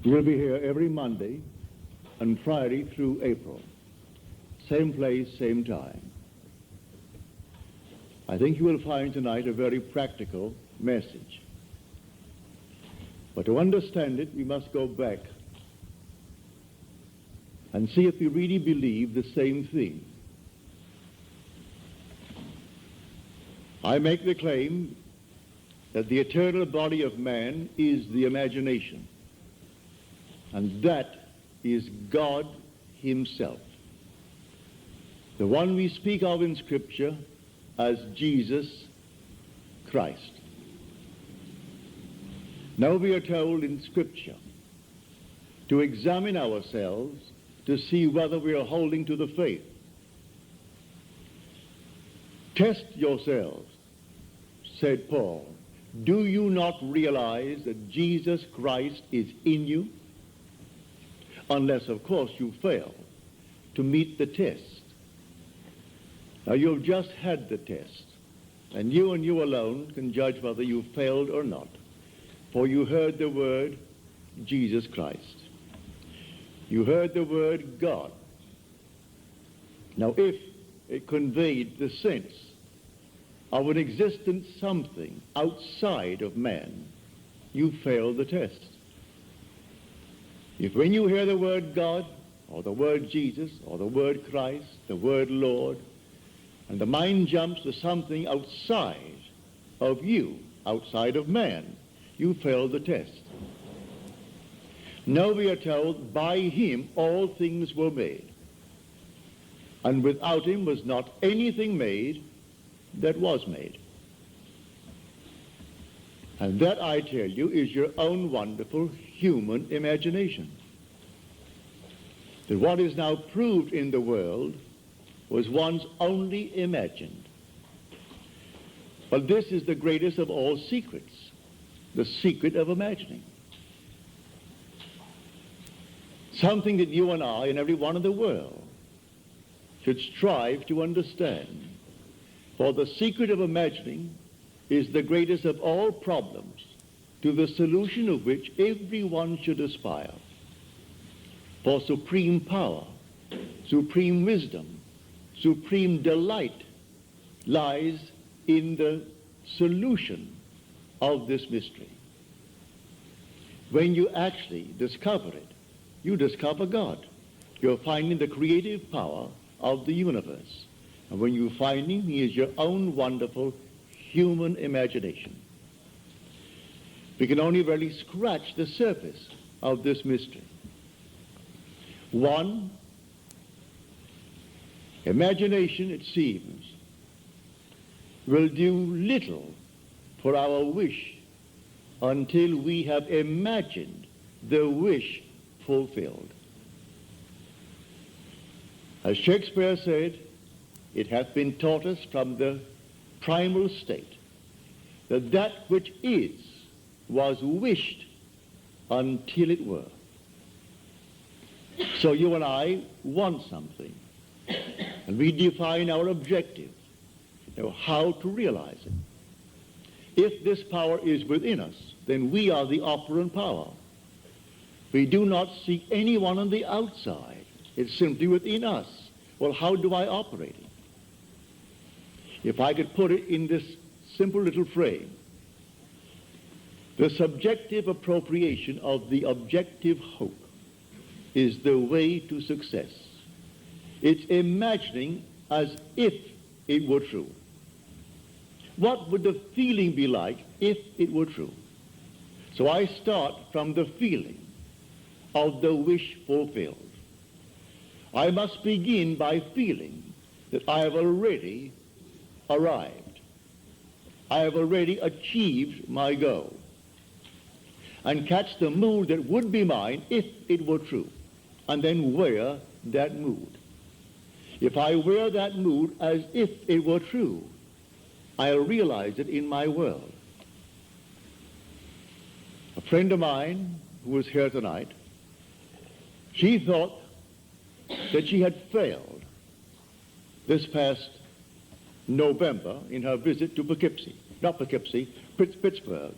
We'll be here every Monday and Friday through April. Same place, same time. I think you will find tonight a very practical message. But to understand it, we must go back and see if we really believe the same thing. I make the claim that the eternal body of man is the imagination, and that is God himself, the one we speak of in Scripture as Jesus Christ. Now we are told in Scripture to examine ourselves to see whether we are holding to the faith. Test yourselves, said Paul. Do you not realize that Jesus Christ is in you? Unless, of course, you fail to meet the test. Now, you've just had the test, and you alone can judge whether you failed or not. For you heard the word Jesus Christ. You heard the word God. Now, if it conveyed the sense of an existent something outside of man, you failed the test. If when you hear the word God, or the word Jesus, or the word Christ, the word Lord, and the mind jumps to something outside of you, outside of man, you failed the test. Now we are told, by him all things were made, and without him was not anything made that was made. And that, I tell you, is your own wonderful human imagination. That what is now proved in the world was once only imagined. But this is the greatest of all secrets, the secret of imagining. Something that you and I and everyone in the world should strive to understand. For the secret of imagining is the greatest of all problems, to the solution of which everyone should aspire. For supreme power, supreme wisdom, supreme delight lies in the solution of this mystery. When you actually discover it, you discover God. You're finding the creative power of the universe. And when you find him, he is your own wonderful human imagination. We can only really scratch the surface of this mystery. One, imagination, it seems, will do little for our wish until we have imagined the wish fulfilled. As Shakespeare said, it hath been taught us from the primal state that that which is was wished until it were. So you and I want something, and we define our objective, how to realize it. If this power is within us, then we are the operant power. We do not seek anyone on the outside. It's simply within us. Well, how do I operate it? If I could put it in this simple little frame, the subjective appropriation of the objective hope is the way to success. It's imagining as if it were true. What would the feeling be like if it were true? So I start from the feeling of the wish fulfilled. I must begin by feeling that I have already arrived. I have already achieved my goal. And catch the mood that would be mine if it were true, and then wear that mood. If I wear that mood as if it were true, I'll realize it in my world. A friend of mine who was here tonight, she thought that she had failed this past November in her visit to Pittsburgh.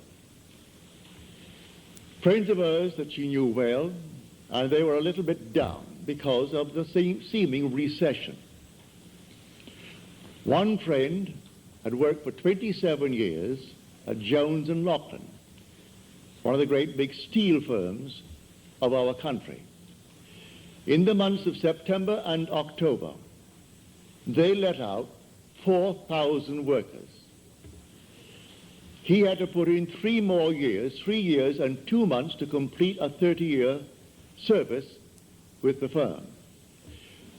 friends of hers that she knew well, and they were a little bit down because of the seeming recession. One friend had worked for 27 years at Jones and Laughlin, one of the great big steel firms of our country. In the months of September and October, they let out 4,000 workers. He had to put in 3 years and 2 months to complete a 30-year service with the firm.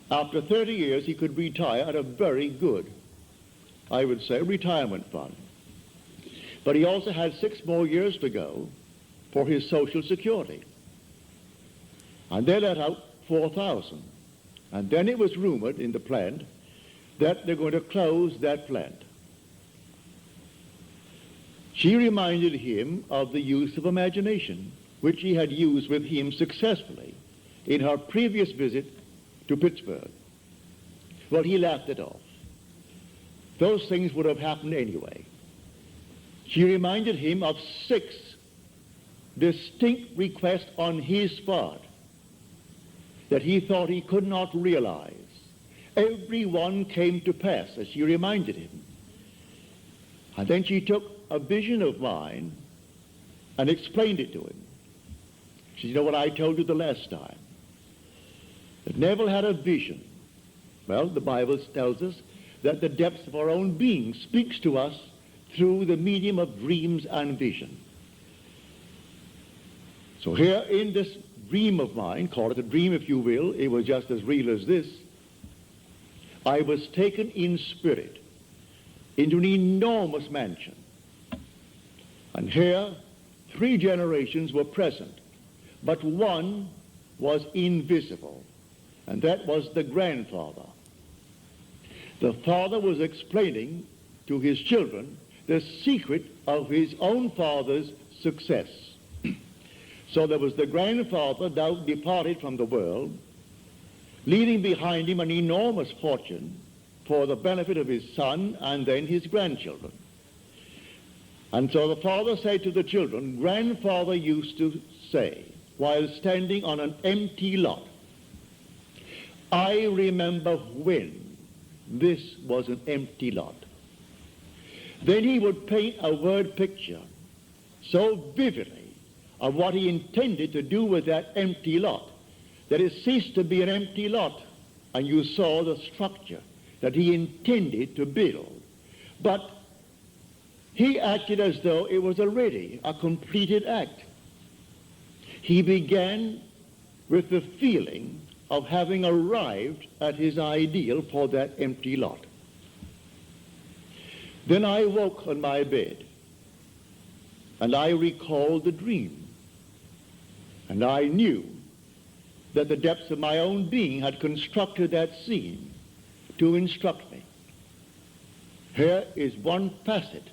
After 30 years, he could retire at a very good, I would say, retirement fund. But he also had 6 more years to go for his Social Security. And they let out 4,000. And then it was rumored in the plant that they're going to close that plant. She reminded him of the use of imagination, which he had used with him successfully in her previous visit to Pittsburgh. Well, he laughed it off. Those things would have happened anyway. She reminded him of 6 distinct requests on his part that he thought he could not realize. Every one came to pass, as she reminded him. And then she took a vision of mine and explained it to him. She said, you know what I told you the last time? That Neville had a vision. Well, the Bible tells us that the depths of our own being speaks to us through the medium of dreams and vision. So here in this dream of mine, call it a dream if you will, it was just as real as this, I was taken in spirit into an enormous mansion. And here 3 generations were present, but one was invisible, and that was the grandfather. The father was explaining to his children the secret of his own father's success. So there was the grandfather now departed from the world, leaving behind him an enormous fortune for the benefit of his son and then his grandchildren. And so the father said to the children, grandfather used to say, while standing on an empty lot, I remember when this was an empty lot. Then he would paint a word picture so vividly of what he intended to do with that empty lot that it ceased to be an empty lot, and you saw the structure that he intended to build. But he acted as though it was already a completed act. He began with the feeling of having arrived at his ideal for that empty lot. Then I woke on my bed, and I recalled the dream, and I knew that the depths of my own being had constructed that scene to instruct me. Here is one facet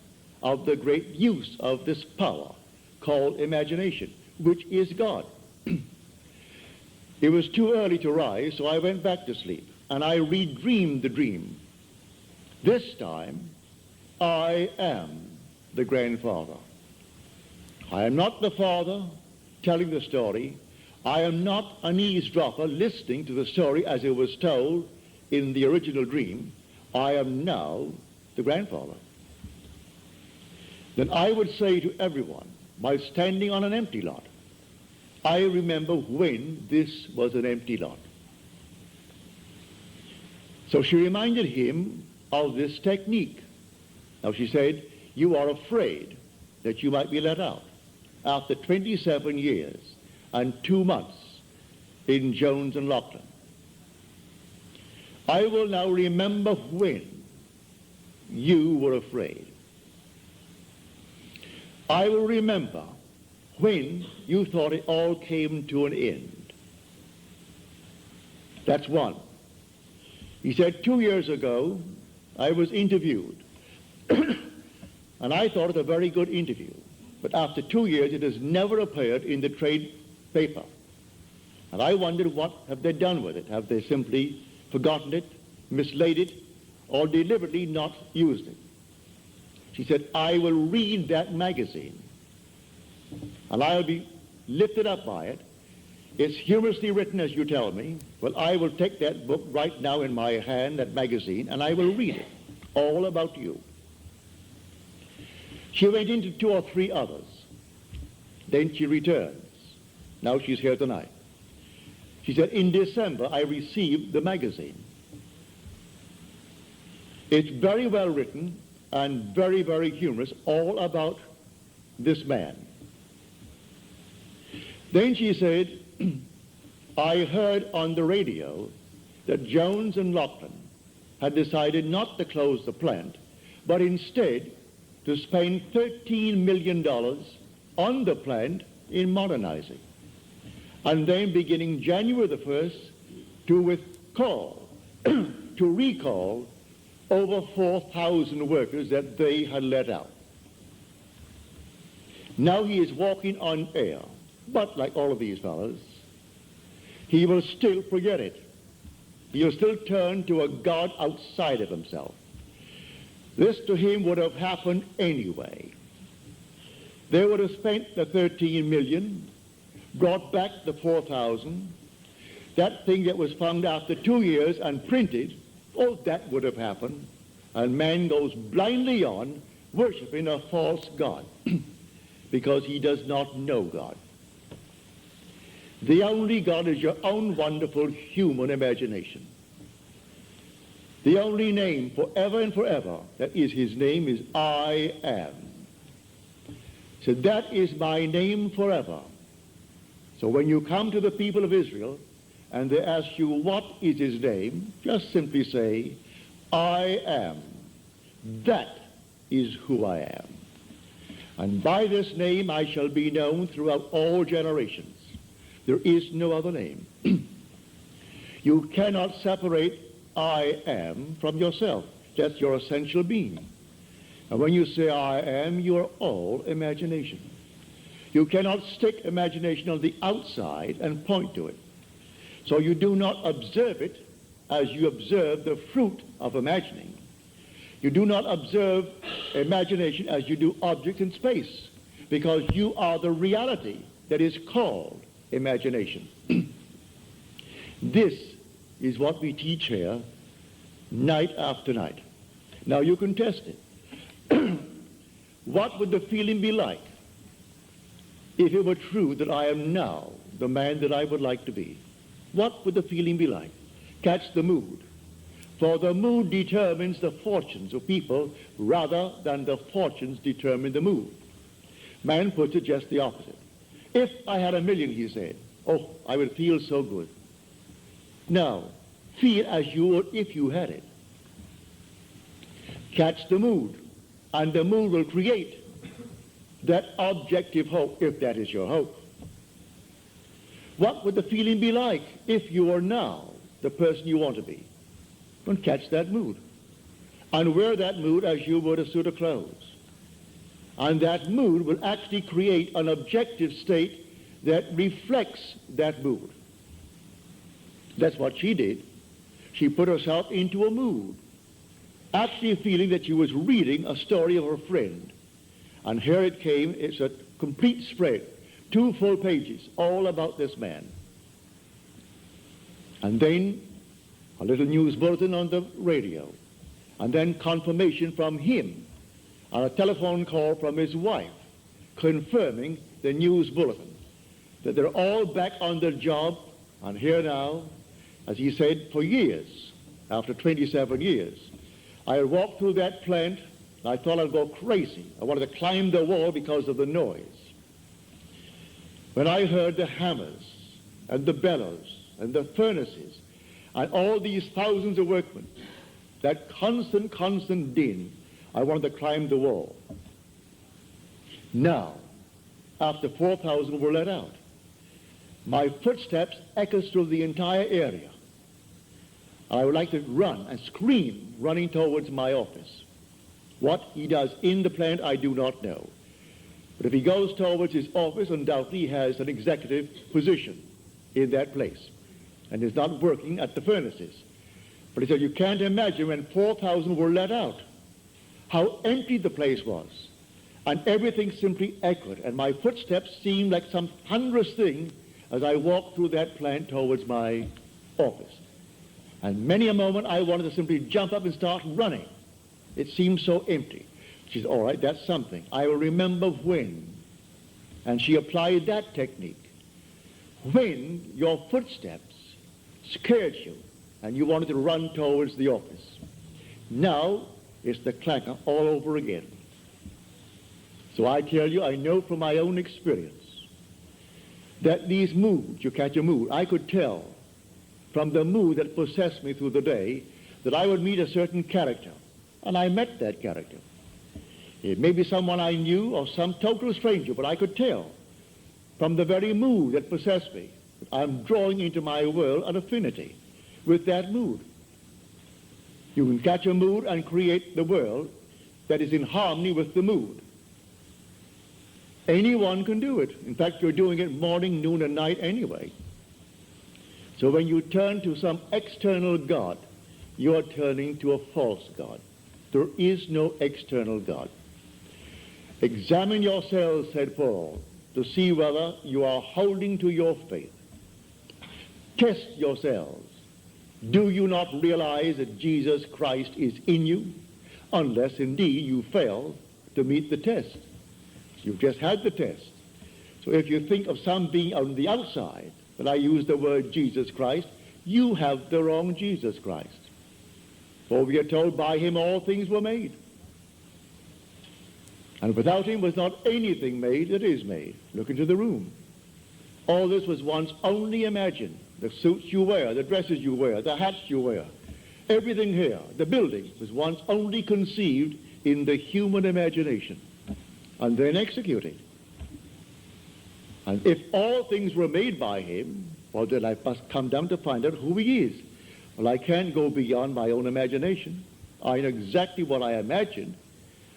of the great use of this power called imagination, which is God. It was too early to rise, so I went back to sleep, and I redreamed the dream. This time, I am the grandfather. I am not the father telling the story. I am not an eavesdropper listening to the story as it was told in the original dream. I am now the grandfather. Then I would say to everyone, while standing on an empty lot, I remember when this was an empty lot. So she reminded him of this technique. Now she said, you are afraid that you might be let out after 27 years and 2 months in Jones and Laughlin. I will now remember when you were afraid. I will remember when you thought it all came to an end. That's one. He said 2 years ago, I was interviewed, and I thought it a very good interview. But after 2 years, it has never appeared in the trade paper. And I wondered, what have they done with it? Have they simply forgotten it, mislaid it, or deliberately not used it? She said, I will read that magazine, and I'll be lifted up by it. It's humorously written, as you tell me. Well, I will take that book right now in my hand, that magazine, and I will read it, all about you. She went into 2 or 3 others. Then she returns. Now she's here tonight. She said, in December, I received the magazine. It's very well written and very, very humorous, all about this man. Then she said, I heard on the radio that Jones and Lachlan had decided not to close the plant, but instead to spend $13 million on the plant in modernizing. And then beginning January the 1st, to recall over 4,000 workers that they had let out. Now he is walking on air, but like all of these fellows, he will still forget it. He will still turn to a God outside of himself. This to him would have happened anyway. They would have spent the 13 million, brought back the 4,000. That thing that was found after 2 years and printed, oh, that would have happened. And man goes blindly on worshiping a false God because he does not know God. The only God is your own wonderful human imagination. The only name forever and forever that is his name is I am. So that is my name forever. So when you come to the people of Israel and they ask you what is his name, just simply say, I am. That is who I am. And by this name I shall be known throughout all generations. There is no other name. You cannot separate I am from yourself. That's your essential being. And when you say I am, you are all imagination. You cannot stick imagination on the outside and point to it. So you do not observe it as you observe the fruit of imagining. You do not observe imagination as you do objects in space, because you are the reality that is called imagination. This is what we teach here night after night. Now you can test it. What would the feeling be like if it were true that I am now the man that I would like to be? What would the feeling be like? Catch the mood. For the mood determines the fortunes of people rather than the fortunes determine the mood. Man puts it just the opposite. If I had $1 million, he said, oh, I would feel so good. Now, feel as you would if you had it. Catch the mood, and the mood will create that objective hope, if that is your hope. What would the feeling be like if you are now the person you want to be? And catch that mood. And wear that mood as you would a suit of clothes. And that mood will actually create an objective state that reflects that mood. That's what she did. She put herself into a mood, actually feeling that she was reading a story of her friend. And here it came. It's a complete spread, 2 full pages, all about this man. And then a little news bulletin on the radio, and then confirmation from him, and a telephone call from his wife confirming the news bulletin, that they're all back on their job, and here now, as he said, for years, after 27 years. I walked through that plant, and I thought I'd go crazy. I wanted to climb the wall because of the noise. When I heard the hammers, and the bellows, and the furnaces, and all these thousands of workmen, that constant din, I wanted to climb the wall. Now, after 4,000 were let out, my footsteps echoed through the entire area. I would like to run and scream, running towards my office. What he does in the plant, I do not know. But if he goes towards his office, undoubtedly he has an executive position in that place, and is not working at the furnaces. But he said, you can't imagine when 4,000 were let out, how empty the place was. And everything simply echoed, and my footsteps seemed like some thunderous thing as I walked through that plant towards my office. And many a moment I wanted to simply jump up and start running. It seemed so empty. She said, all right, that's something. I will remember when. And she applied that technique. When your footsteps scared you and you wanted to run towards the office. Now it's the clangor all over again. So I tell you, I know from my own experience that these moods, you catch a mood, I could tell from the mood that possessed me through the day that I would meet a certain character. And I met that character. It may be someone I knew or some total stranger, but I could tell from the very mood that possessed me that I'm drawing into my world an affinity with that mood. You can catch a mood and create the world that is in harmony with the mood. Anyone can do it. In fact, you're doing it morning, noon, and night anyway. So when you turn to some external God, you are turning to a false God. There is no external God. Examine yourselves, said Paul, to see whether you are holding to your faith. Test yourselves. Do you not realize that Jesus Christ is in you? Unless indeed you fail to meet the test. You've just had the test. So if you think of some being on the outside, but I use the word Jesus Christ, you have the wrong Jesus Christ. For we are told by him all things were made. And without him was not anything made that is made. Look into the room. All this was once only imagined. The suits you wear, the dresses you wear, the hats you wear, everything here, the building, was once only conceived in the human imagination and then executed. And if all things were made by him, well, then I must come down to find out who he is. Well, I can't go beyond my own imagination. I know exactly what I imagined,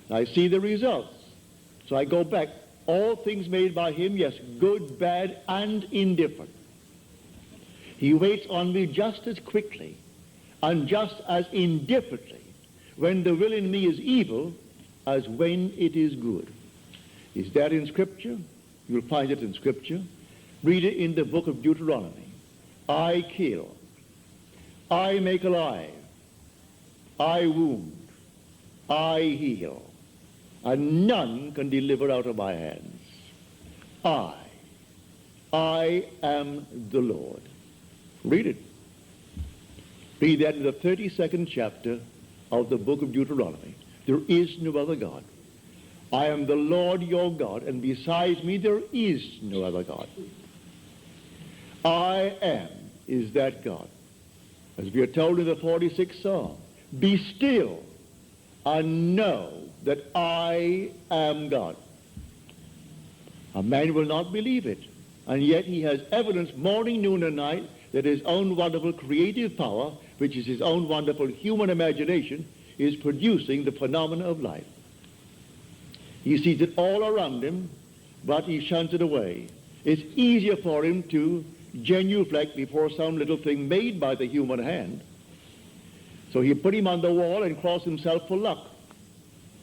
and I see the results. So I go back. All things made by him, yes, good, bad, and indifferent. He waits on me just as quickly and just as indifferently when the will in me is evil as when it is good. Is that in Scripture? You'll find it in Scripture. Read it in the book of Deuteronomy. I kill. I make alive. I wound. I heal. And none can deliver out of my hands. I am the Lord. Read it. Read that in the 32nd chapter of the book of Deuteronomy. There is no other God. I am the Lord your God, and besides me there is no other God. I am is that God. As we are told in the 46th Psalm, be still and know that I am God. A man will not believe it, and yet he has evidence morning, noon, and night that his own wonderful creative power, which is his own wonderful human imagination, is producing the phenomena of life. He sees it all around him, but he shuns it away. It's easier for him to genuflect before some little thing made by the human hand. So he put him on the wall and cross himself for luck.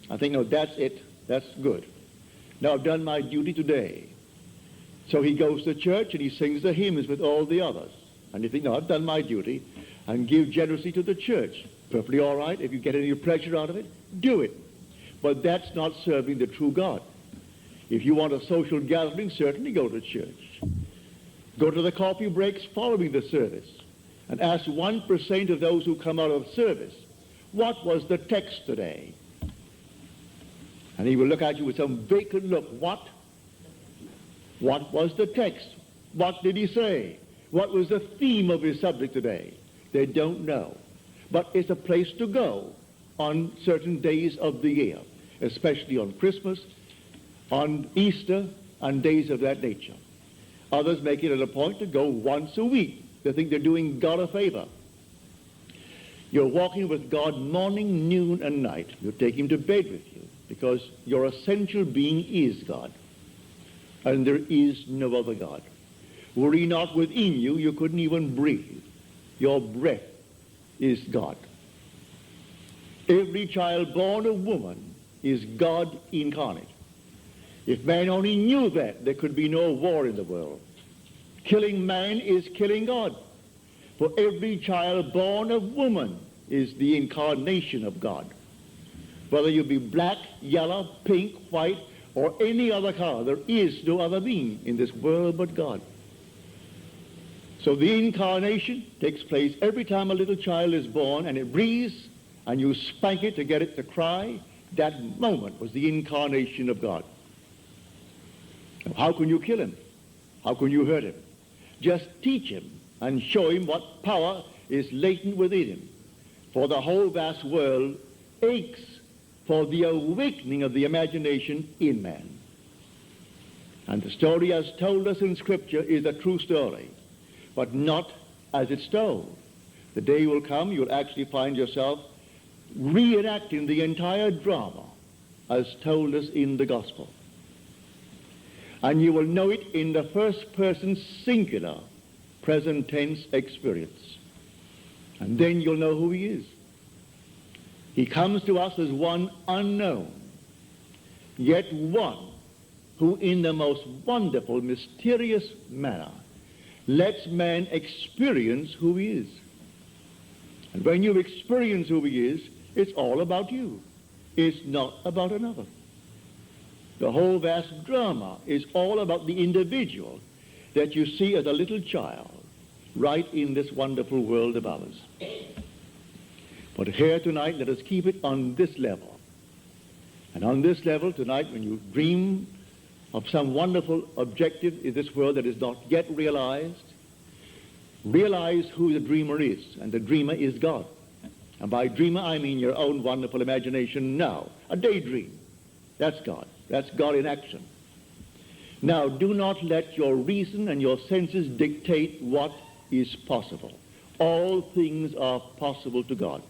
I think, no, that's it. That's good. Now I've done my duty today. So he goes to church and he sings the hymns with all the others. And you think, no, I've done my duty, and give generously to the church. Perfectly all right. If you get any pleasure out of it, do it. But that's not serving the true God. If you want a social gathering, certainly go to church. Go to the coffee breaks following the service and ask 1% of those who come out of service, what was the text today? And he will look at you with some vacant look. What? What was the text? What did he say? What was the theme of his subject today? They don't know. But it's a place to go on certain days of the year, especially on Christmas, on Easter, and days of that nature. Others make it a point to go once a week. They think they're doing God a favor. You're walking with God morning, noon, and night. You take him to bed with you because your essential being is God. And there is no other God. Were he not within you, you couldn't even breathe. Your breath is God. Every child born of woman is God incarnate. If man only knew that, there could be no war in the world. Killing man is killing God. For every child born of woman is the incarnation of God. Whether you be black, yellow, pink, white, or any other color, there is no other being in this world but God. So the incarnation takes place every time a little child is born and it breathes and you spank it to get it to cry. That moment was the incarnation of God. Now, how can you kill him? How can you hurt him? Just teach him and show him what power is latent within him. For the whole vast world aches for the awakening of the imagination in man. And the story as told us in Scripture is a true story, but not as it's told. The day will come you'll actually find yourself reenacting the entire drama as told us in the gospel. And you will know it in the first person singular present tense experience. And then you'll know who he is. He comes to us as one unknown, yet one who in the most wonderful, mysterious manner lets man experience who he is. And when you experience who he is, it's all about you. It's not about another. The whole vast drama is all about the individual that you see as a little child right in this wonderful world of ours. But here tonight, let us keep it on this level. And on this level tonight, when you dream of some wonderful objective in this world that is not yet realized, realize who the dreamer is. And the dreamer is God. And by dreamer, I mean your own wonderful imagination now. A daydream. That's God. That's God in action. Now, do not let your reason and your senses dictate what is possible. All things are possible to God.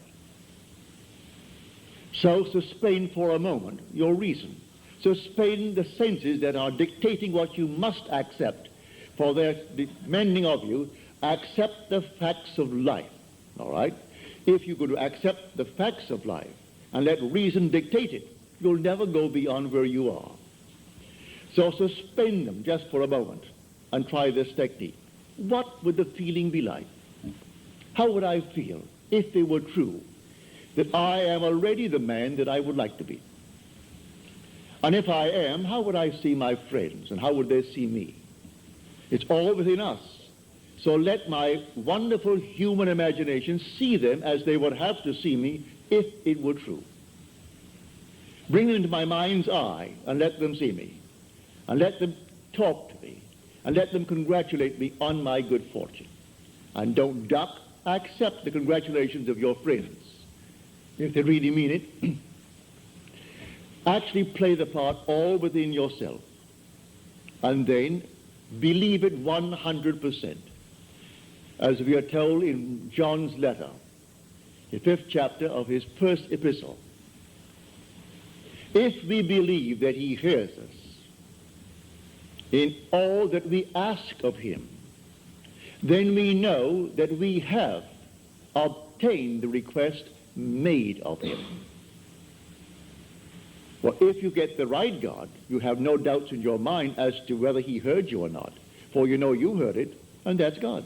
So suspend for a moment your reason. Suspend the senses that are dictating what you must accept. For their demanding of you, accept the facts of life. All right? If you could accept the facts of life and let reason dictate it, you'll never go beyond where you are. So suspend them just for a moment and try this technique. What would the feeling be like? How would I feel if they were true, that I am already the man that I would like to be? And if I am, how would I see my friends and how would they see me? It's all within us. So let my wonderful human imagination see them as they would have to see me if it were true. Bring them into my mind's eye and let them see me. And let them talk to me. And let them congratulate me on my good fortune. And don't duck. Accept the congratulations of your friends, if they really mean it. Actually play the part all within yourself. And then believe it 100%. As we are told in John's letter, the 5th chapter of his first epistle. If we believe that he hears us in all that we ask of him, then we know that we have obtained the request made of him. Well, if you get the right God, you have no doubts in your mind as to whether he heard you or not, for you know you heard it, and that's God.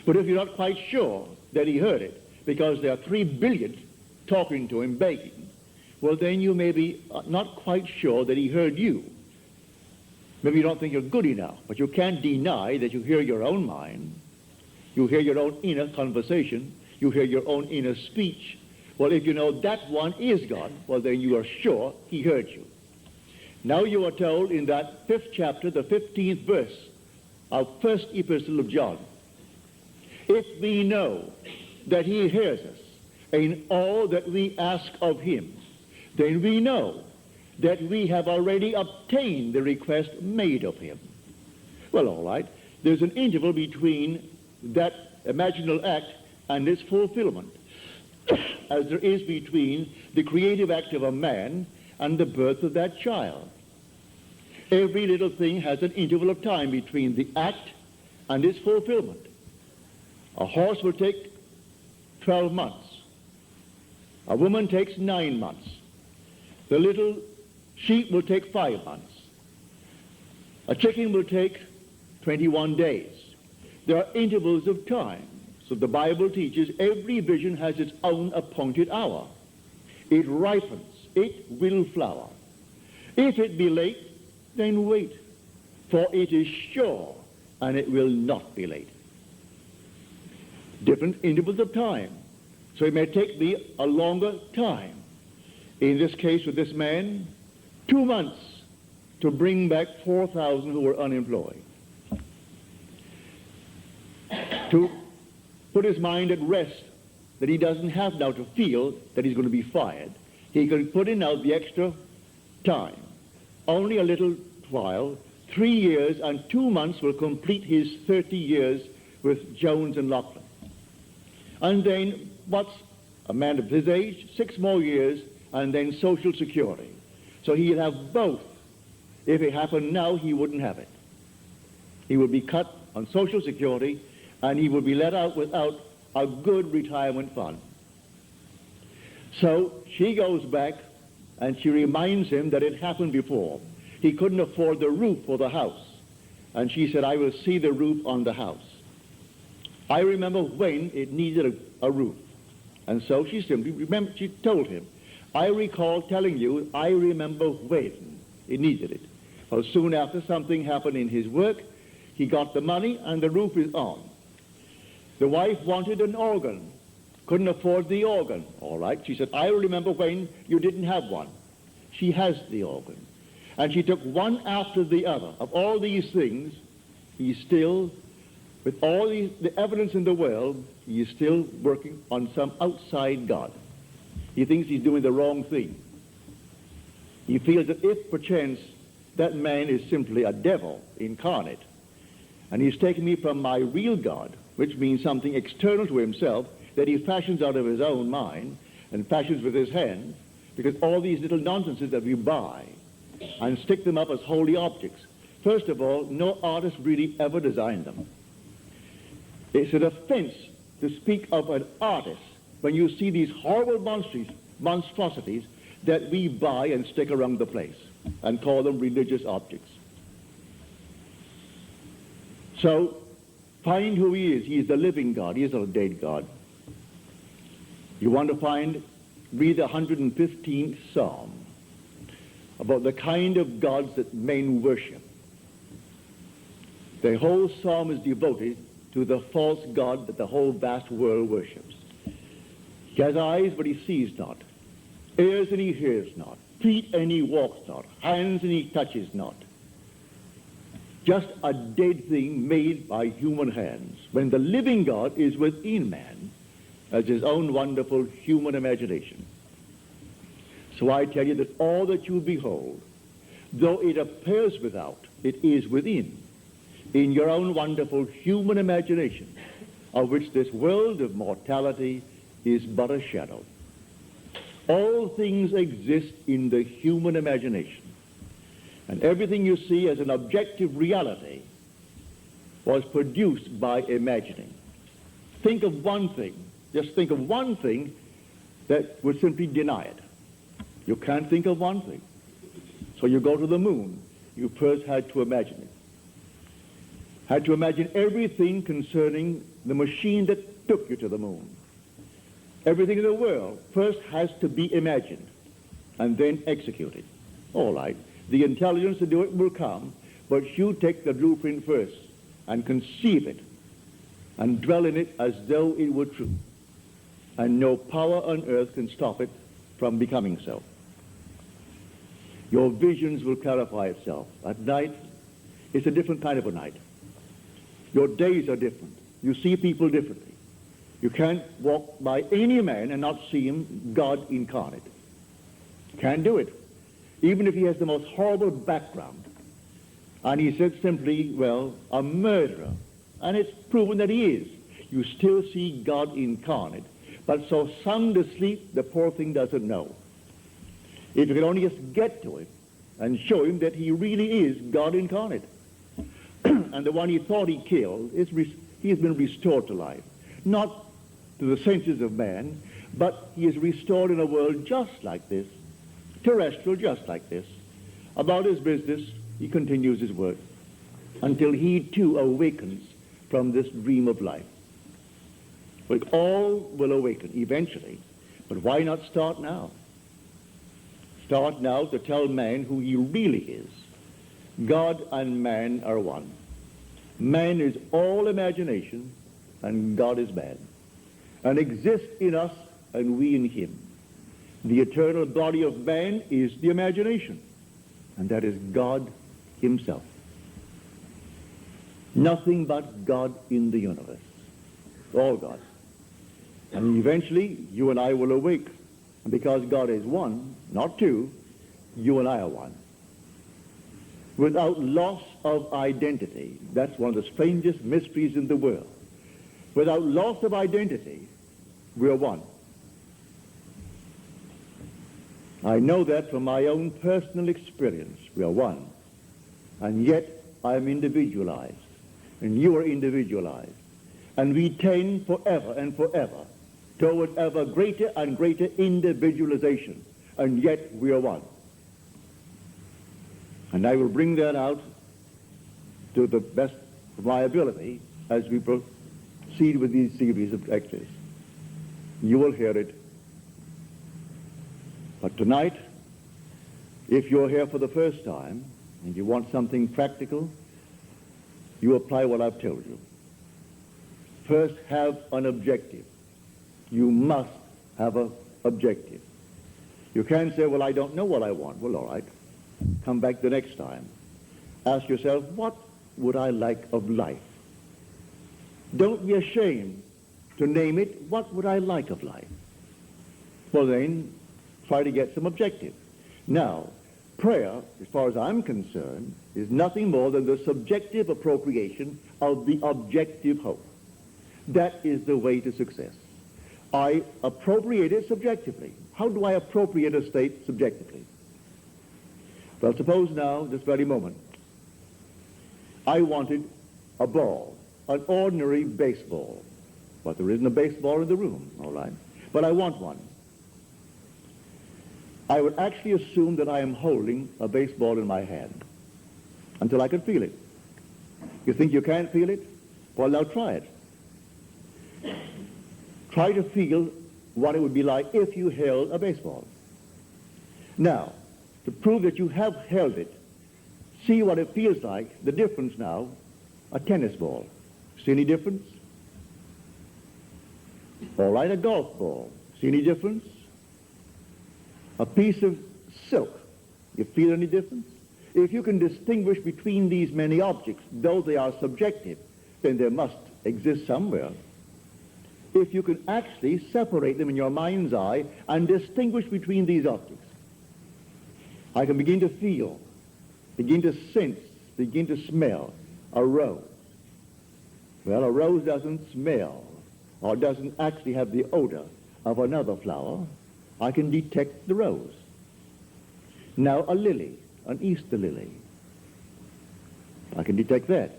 But if you're not quite sure that he heard it, because there are 3 billion talking to him, begging, well, then you may be not quite sure that he heard you. Maybe you don't think you're good enough, but you can't deny that you hear your own mind. You hear your own inner conversation. You hear your own inner speech. Well, if you know that one is God, well, then you are sure he heard you. Now you are told in that 5th chapter, the 15th verse of first epistle of John, if we know that he hears us in all that we ask of him, then we know that we have already obtained the request made of him. Well, all right. There's an interval between that imaginal act and its fulfillment, as there is between the creative act of a man and the birth of that child. Every little thing has an interval of time between the act and its fulfillment. A horse will take 12 months. A woman takes 9 months. The little sheep will take 5 months. A chicken will take 21 days. There are intervals of time. So the Bible teaches every vision has its own appointed hour. It ripens. It will flower. If it be late, then wait, for it is sure, and it will not be late. Different intervals of time. So it may take thee a longer time. In this case with this man, 2 months to bring back 4,000 who were unemployed. To put his mind at rest that he doesn't have now to feel that he's going to be fired. He can put in now the extra time. Only a little while, 3 years and 2 months will complete his 30 years with Jones and Lachlan. And then what's a man of his age? 6 more years, and then Social Security. So he'll have both. If it happened now, he wouldn't have it. He would be cut on Social Security, and he would be let out without a good retirement fund. So she goes back, and she reminds him that it happened before. He couldn't afford the roof for the house. And she said, I will see the roof on the house. I remember when it needed a roof. And so she told him, I recall telling you, I remember when it needed it. Well, soon after, something happened in his work. He got the money, and the roof is on. The wife wanted an organ, couldn't afford the organ. All right, she said, I remember when you didn't have one. She has the organ. And she took one after the other. Of all these things, he's still, with all the evidence in the world, he is still working on some outside God. He thinks he's doing the wrong thing. He feels that if perchance that man is simply a devil incarnate, and he's taken me from my real God, which means something external to himself that he fashions out of his own mind and fashions with his hands, because all these little nonsenses that we buy and stick them up as holy objects. First of all, no artist really ever designed them. It's an offense to speak of an artist when you see these horrible monstrosities that we buy and stick around the place and call them religious objects. So, find who he is. He is the living God. He is not a dead God. You want to read the 115th Psalm about the kind of gods that men worship. The whole psalm is devoted to the false god that the whole vast world worships. He has eyes, but he sees not. Ears, and he hears not. Feet, and he walks not. Hands, and he touches not. Just a dead thing made by human hands, when the living God is within man as his own wonderful human imagination. So I tell you that all that you behold, though it appears without, it is within, in your own wonderful human imagination, of which this world of mortality is but a shadow. All things exist in the human imagination. And everything you see as an objective reality was produced by imagining. Think of one thing, just think of one thing that would simply deny it. You can't think of one thing. So you go to the moon. You first had to imagine it. Had to imagine everything concerning the machine that took you to the moon. Everything in the world first has to be imagined and then executed. All right. The intelligence to do it will come, but you take the blueprint first and conceive it and dwell in it as though it were true. And no power on earth can stop it from becoming so. Your visions will clarify itself. At night, it's a different kind of a night. Your days are different. You see people differently. You can't walk by any man and not see him God incarnate. Can't do it. Even if he has the most horrible background. And he said simply, well, a murderer. And it's proven that he is. You still see God incarnate. But so sound asleep, the poor thing doesn't know. If you could only just get to it and show him that he really is God incarnate. And the one he thought he killed, he has been restored to life. Not to the senses of man, but he is restored in a world just like this, terrestrial just like this. About his business, he continues his work. until he too awakens from this dream of life. We all will awaken eventually, but why not start now? Start now to tell man who he really is. God and man are one. Man is all imagination, and God is man, and exists in us and we in him. The eternal body of man is the imagination, and that is God himself. Nothing but God in the universe. All God. And eventually, you and I will awake. And because God is one, not two, you and I are one. Without loss of identity. That's one of the strangest mysteries in the world. Without loss of identity, we are one. I know that from my own personal experience. We are one. And yet, I am individualized. And you are individualized. And we tend forever and forever toward ever greater and greater individualization. And yet, we are one. And I will bring that out to the best of my ability as we proceed with these series of lectures. You will hear it. But tonight, if you're here for the first time and you want something practical, you apply what I've told you. First, have an objective. You must have an objective. You can't say, well, I don't know what I want. Well, all right. Come back the next time. Ask yourself, what would I like of life? Don't be ashamed to name it. What would I like of life? Well, then, try to get some objective. Now, prayer, as far as I'm concerned, is nothing more than the subjective appropriation of the objective hope. That is the way to success. I appropriate it subjectively. How do I appropriate a state subjectively? Well, suppose now, this very moment, I wanted a ball, an ordinary baseball. But there isn't a baseball in the room, all right? But I want one. I would actually assume that I am holding a baseball in my hand until I can feel it. You think you can't feel it? Well, now try it. Try to feel what it would be like if you held a baseball. Now, to prove that you have held it, see what it feels like, the difference now, a tennis ball. See any difference? All right, a golf ball. See any difference? A piece of silk. You feel any difference? If you can distinguish between these many objects, though they are subjective, then there must exist somewhere. If you can actually separate them in your mind's eye and distinguish between these objects, I can begin to feel, begin to sense, begin to smell a rose. Well, a rose doesn't smell or doesn't actually have the odor of another flower. I can detect the rose. Now a lily, an Easter lily. I can detect that.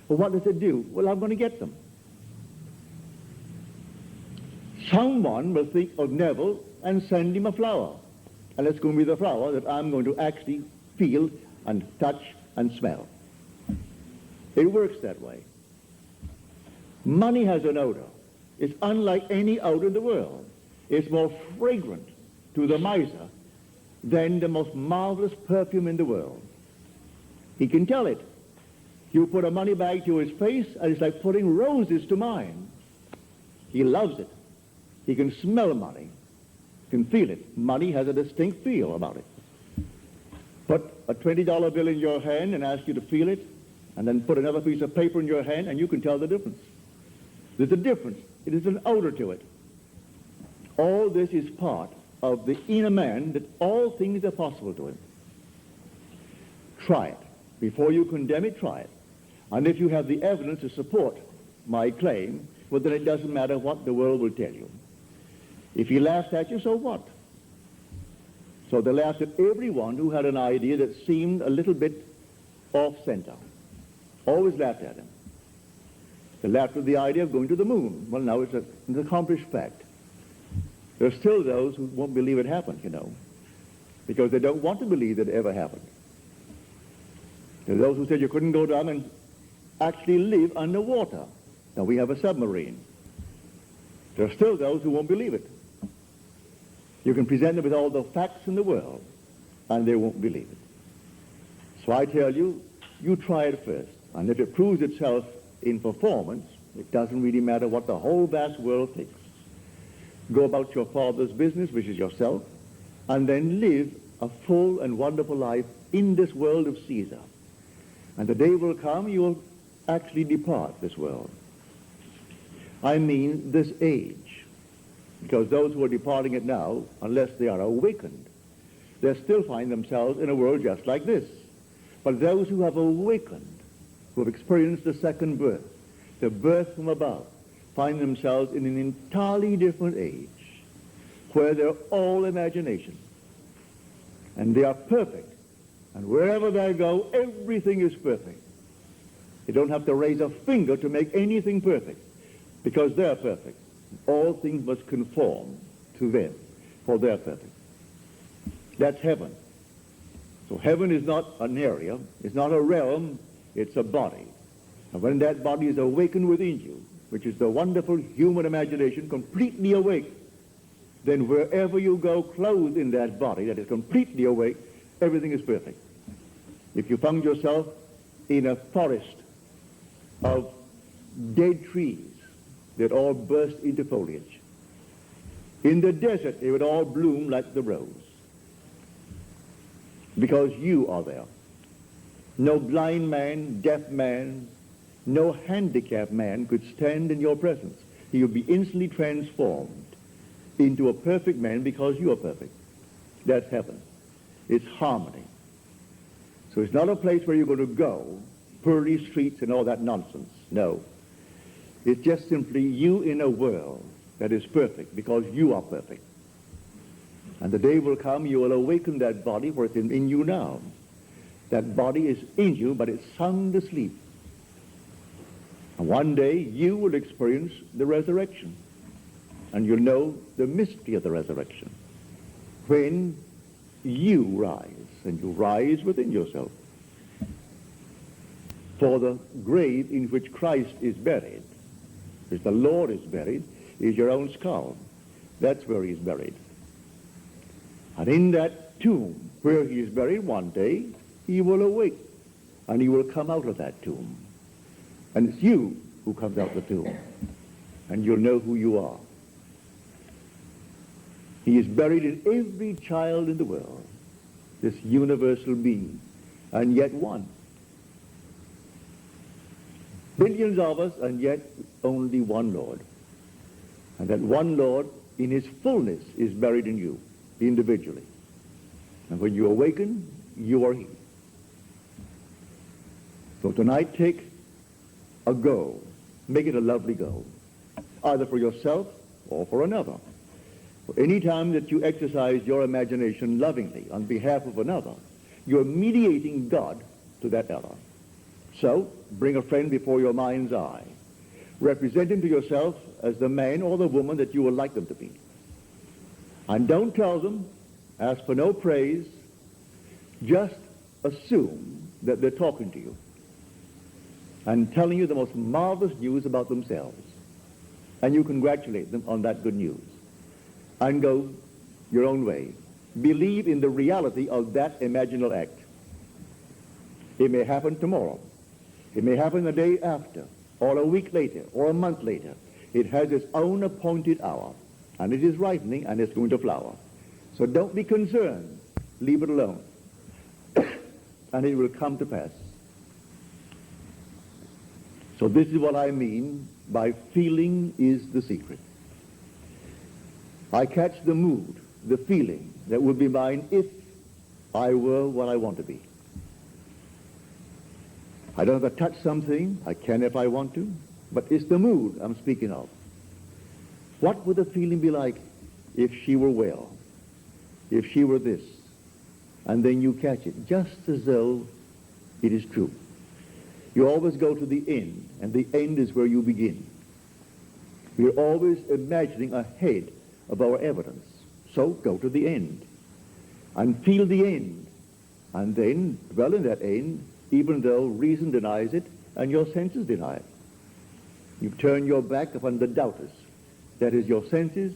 Well, what does it do? Well, I'm going to get them. Someone will think of Neville and send him a flower. And it's going to be the flower that I'm going to actually feel and touch and smell. It works that way. Money has an odor. It's unlike any odor in the world. It's more fragrant to the miser than the most marvelous perfume in the world. He can tell it. You put a money bag to his face, and it's like putting roses to mine. He loves it. He can smell money, can feel it. Money has a distinct feel about it. Put a $20 bill in your hand and ask you to feel it, and then put another piece of paper in your hand, and you can tell the difference. There's a difference. It is an odor to it. All this is part of the inner man, that all things are possible to him. Try it. Before you condemn it, try it. And if you have the evidence to support my claim, well, then it doesn't matter what the world will tell you. If he laughs at you, so what? So they laughed at everyone who had an idea that seemed a little bit off-center. Always laughed at him. They laughed at the idea of going to the moon. Well, now it's an accomplished fact. There are still those who won't believe it happened, you know, because they don't want to believe that it ever happened. There are those who said you couldn't go down and actually live underwater. Now we have a submarine. There are still those who won't believe it. You can present them with all the facts in the world, and they won't believe it. So I tell you, you try it first. And if it proves itself in performance, it doesn't really matter what the whole vast world thinks. Go about your Father's business, which is yourself, and then live a full and wonderful life in this world of Caesar. And the day will come you will actually depart this world. I mean this age. Because those who are departing it now, unless they are awakened, they still find themselves in a world just like this. But those who have awakened, who have experienced the second birth, the birth from above, find themselves in an entirely different age, where they're all imagination. And they are perfect. And wherever they go, everything is perfect. They don't have to raise a finger to make anything perfect, because they're perfect. All things must conform to them, for they're perfect. That's heaven. So heaven is not an area, it's not a realm, it's a body. And when that body is awakened within you, which is the wonderful human imagination completely awake, then wherever you go clothed in that body that is completely awake, everything is perfect. If you found yourself in a forest of dead trees that all burst into foliage, in the desert they would all bloom like the rose, because you are there. No blind man, deaf man, no handicapped man could stand in your presence. He would be instantly transformed into a perfect man because you are perfect. That's heaven. It's harmony. So it's not a place where you're going to go, pearly streets and all that nonsense. No. It's just simply you in a world that is perfect because you are perfect. And the day will come you will awaken that body, for it's in you now. That body is in you, but it's sound asleep. And one day you will experience the resurrection. And you'll know the mystery of the resurrection. When you rise, and you rise within yourself. For the grave in which Christ is buried, which the Lord is buried, is your own skull. That's where he's buried. And in that tomb where he is buried, one day he will awake, and he will come out of that tomb. And it's you who comes out of the tomb, and you'll know who you are. He is buried in every child in the world, this universal being, and yet one. Billions of us, and yet only one Lord. And that one Lord, in his fullness, is buried in you, individually. And when you awaken, you are he. So tonight, take a go. Make it a lovely go, either for yourself or for another. Any time that you exercise your imagination lovingly on behalf of another, you're mediating God to that other. So, bring a friend before your mind's eye. Represent him to yourself as the man or the woman that you would like them to be. And don't tell them, ask for no praise, just assume that they're talking to you and telling you the most marvelous news about themselves. And you congratulate them on that good news. And go your own way. Believe in the reality of that imaginal act. It may happen tomorrow. It may happen the day after, or a week later, or a month later. It has its own appointed hour, and it is ripening, and it's going to flower. So don't be concerned. Leave it alone. And it will come to pass. So this is what I mean by feeling is the secret. I catch the mood, the feeling that would be mine if I were what I want to be. I don't have to touch something. I can if I want to. But it's the mood I'm speaking of. What would the feeling be like if she were well? If she were this? And then you catch it, just as though it is true. You always go to the end, and the end is where you begin. We're always imagining ahead of our evidence. So go to the end and feel the end, and then dwell in that end even though reason denies it and your senses deny it. You turn your back upon the doubters. That is your senses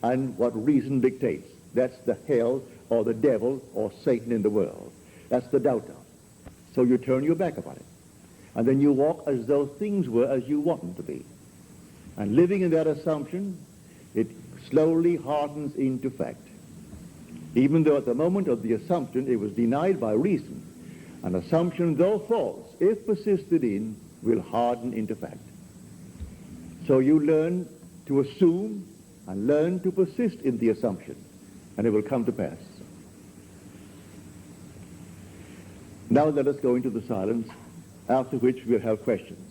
and what reason dictates. That's the hell or the devil or Satan in the world. That's the doubter. So you turn your back upon it. And then you walk as though things were as you want them to be. And living in that assumption, it slowly hardens into fact. Even though at the moment of the assumption it was denied by reason, an assumption, though false, if persisted in, will harden into fact. So you learn to assume and learn to persist in the assumption, and it will come to pass. Now let us go into the silence, after which we'll have questions.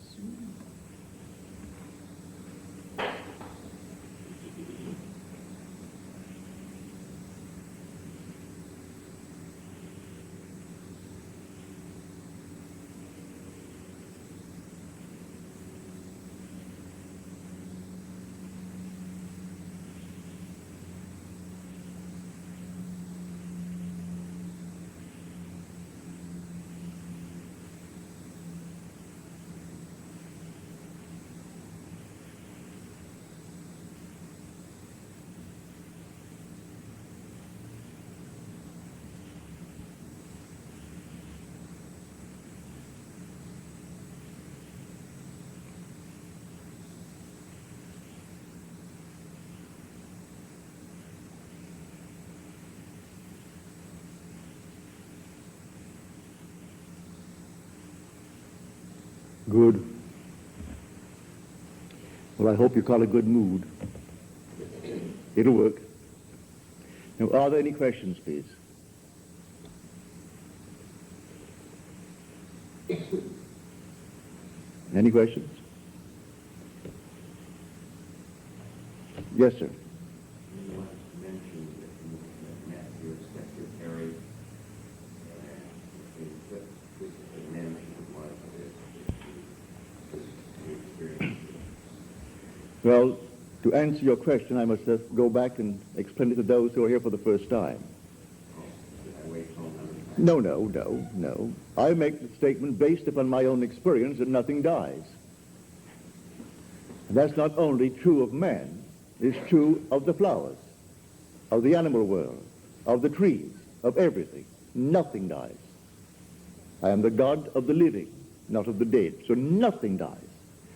Good. Well, I hope you call it good mood. It'll work. Now, are there any questions, please? Any questions? Yes, sir. Well, to answer your question, I must go back and explain it to those who are here for the first time. No. I make the statement based upon my own experience that nothing dies. And that's not only true of man, it's true of the flowers, of the animal world, of the trees, of everything. Nothing dies. I am the God of the living, not of the dead. So nothing dies.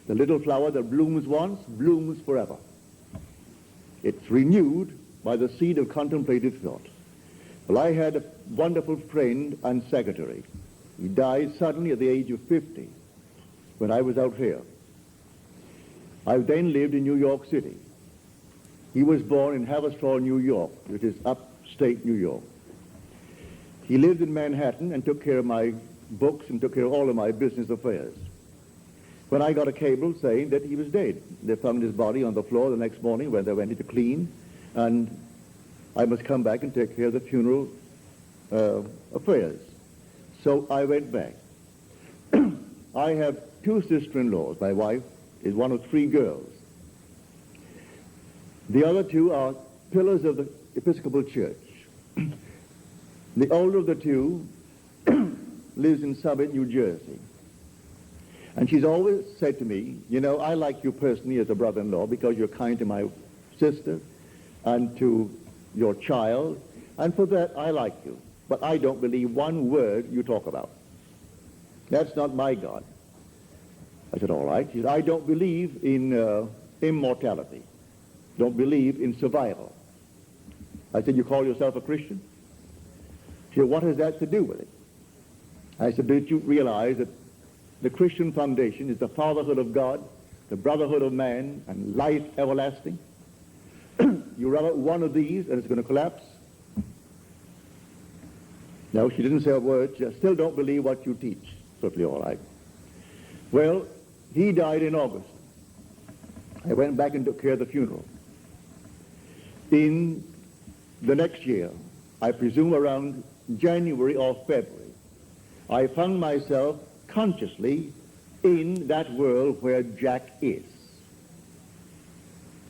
The little flower that blooms once, blooms forever. It's renewed by the seed of contemplative thought. Well, I had a wonderful friend and secretary. He died suddenly at the age of 50 when I was out here. I then lived in New York City. He was born in Haverstraw, New York, which is upstate New York. He lived in Manhattan and took care of my books and took care of all of my business affairs. When I got a cable saying that he was dead, they found his body on the floor the next morning when they went in to clean, and I must come back and take care of the funeral affairs. So I went back. I have two sister-in-laws. My wife is one of three girls. The other two are pillars of the Episcopal Church. The older of the two lives in Summit, New Jersey. And she's always said to me, you know, I like you personally as a brother-in-law because you're kind to my sister and to your child, and for that I like you. But I don't believe one word you talk about. That's not my God. I said, all right. She said, I don't believe in immortality. Don't believe in survival. I said, you call yourself a Christian? She said, what has that to do with it? I said, did you realize that the Christian foundation is the fatherhood of God, the brotherhood of man, and life everlasting? You rub out one of these and it's going to collapse? No, she didn't say a word. She said, I still don't believe what you teach. Certainly all right. Well, he died in August. I went back and took care of the funeral. In the next year, I presume around January or February, I found myself consciously in that world where Jack is.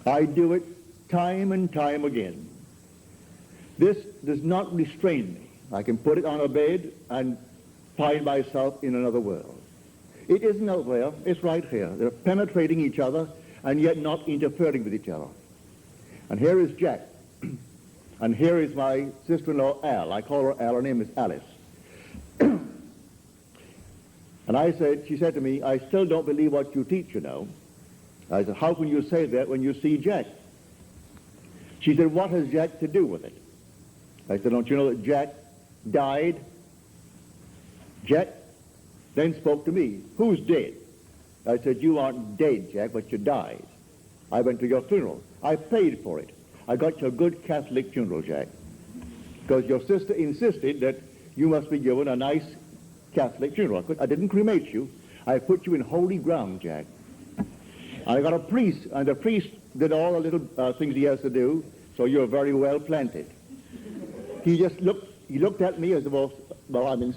I do it time and time again. This does not restrain me. I can put it on a bed and find myself in another world. It isn't out there, it's right here. They're penetrating each other and yet not interfering with each other. And here is Jack. And here is my sister-in-law, Al. I call her Al. Her name is Alice. And she said to me, I still don't believe what you teach, you know. I said, how can you say that when you see Jack? She said, what has Jack to do with it? I said, don't you know that Jack died? Jack then spoke to me, who's dead? I said, you aren't dead, Jack, but you died. I went to your funeral. I paid for it. I got you a good Catholic funeral, Jack, because your sister insisted that you must be given a nice Catholic funeral. I didn't cremate you. I put you in holy ground, Jack. I got a priest, and the priest did all the little things he has to do, so you're very well planted. He just looked at me as if, well, I'm in